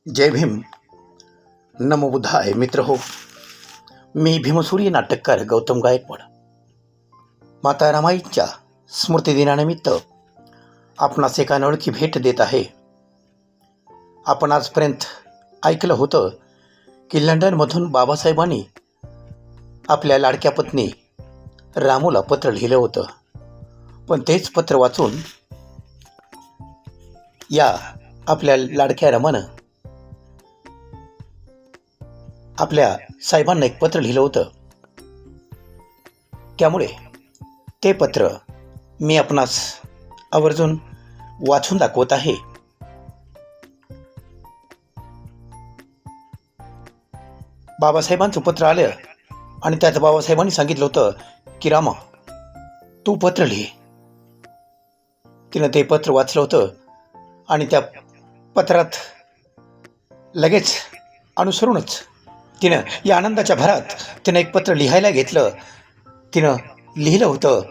जय भीम. नमो बुद्धाय. मित्र हो, मी भीमसूरी नाटककार गौतम गायकवाड. माता रमाईच्या स्मृतिदिनानिमित्त आपणास एक अनोळखी भेट देत आहे. आपण आजपर्यंत ऐकलं होतं की लंडनमधून बाबासाहेबांनी आपल्या लाडक्या पत्नी रामूला पत्र लिहिलं होतं. पण तेच पत्र वाचून या आपल्या लाडक्या रमानं आपल्या साहेबांना एक पत्र लिहिलं होतं. त्यामुळे ते पत्र मी आपणास आवर्जून वाचून दाखवत आहे. बाबासाहेबांचं पत्र आलं आणि त्यात बाबासाहेबांनी सांगितलं होतं की रामा, तू पत्र लिहि. तिनं ते पत्र वाचलं होतं आणि त्या पत्रात लगेच अनुसरूनच तिनं या आनंदाच्या भरात तिनं एक पत्र लिहायला घेतलं. तिनं लिहिलं होतं,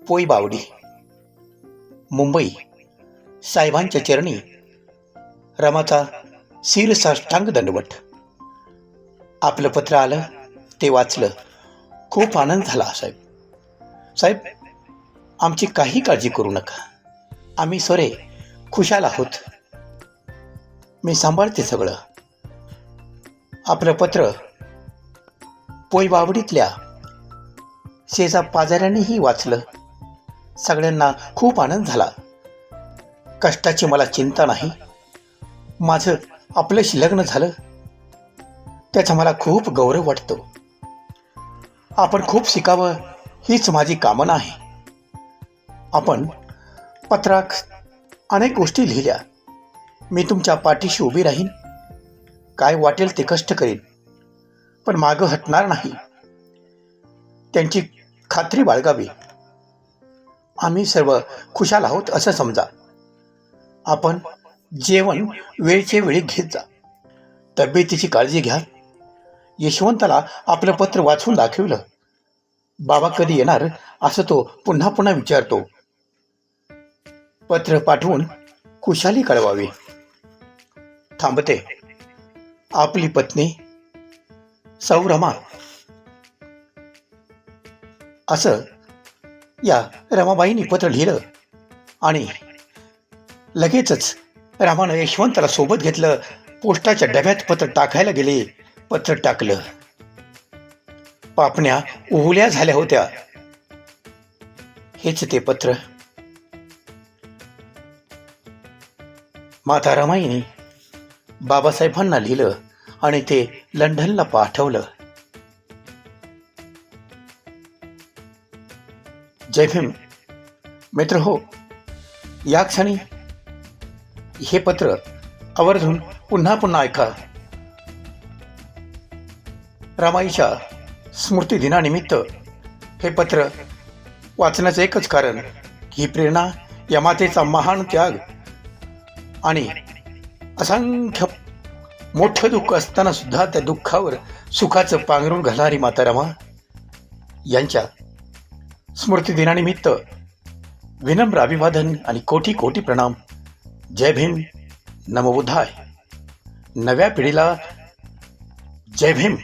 पोई बावडी, मुंबई. साहेबांच्या चरणी रमाचा शिरसाष्टांग दंडवट. आपलं पत्र आलं, ते वाचलं. खूप आनंद झाला साहेब. साहेब, आमची काही काळजी करू नका. आम्ही सरे खुशाल आहोत. मी सांभाळते सगळं. आपलं पत्र पोई बावडीतल्या शेजा पाजाऱ्यांनीही वाचलं. सगळ्यांना खूप आनंद झाला. कष्टाची मला चिंता नाही. माझं आपल्याशी लग्न झालं त्याचा मला खूप गौरव वाटतो. आपण खूप शिकावं हीच माझी कामना आहे. आपण पत्रात अनेक गोष्टी लिहिल्या. मी तुमच्या पाठीशी उभी राहीन. काय वाटेल ते कष्ट करीन, पण मागं हटणार नाही. त्यांची खात्री बाळगावी. आम्ही सर्व खुशाल आहोत असं समजा. आपण जेवण वेळचे वेळी घेत जा. तब्येतीची काळजी घ्या. यशवंताला आपलं पत्र वाचून दाखवलं. बाबा कधी येणार असं तो पुन्हा पुन्हा विचारतो. पत्र पाठवून खुशाली कळवावी. थांबते. आपली पत्नी सौ रमा. असं या रमाबाईंनी पत्र लिहिलं आणि लगेचच रामानं यशवंताला सोबत घेतलं. पोस्टाच्या डब्यात पत्र टाकायला गेले. पत्र टाकलं. पापण्या ओल्या झाल्या होत्या. हेच ते पत्र. माता रमाईने बाबासाहेबांना लिहिलं आणि ते लंडनला पाठवलं. जय भीम. मित्र हो, या क्षणी हे पत्र आवर्जून पुन्हा पुन्हा ऐका. रमाईच्या स्मृती दिनानिमित्त हे पत्र वाचण्याचं एकच कारण, ही प्रेरणा या मातेचा महान त्याग आणि असंख्य मोठं दुःख असताना सुद्धा त्या दुःखावर सुखाचं पांघरून घालणारी माता रमा यांच्या स्मृती दिनानिमित्त विनम्र अभिवादन आणि कोटी कोटी प्रणाम. जय भीम. नमो बुद्धाय. नव्या पिढीला जय भीम.